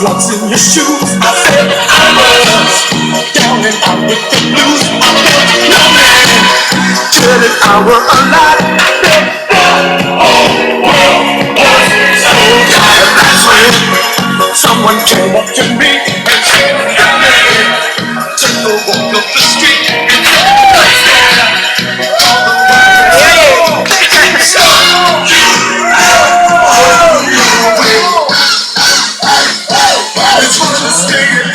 what's in your shoes. I said I was down and out with the blues. I felt no man till an hour alive. I felt the whole world was so tired. That's when someone came up to me and said, "Young man, take a walk up the street and what's there? All the world is so you know you will. It's gonna stay.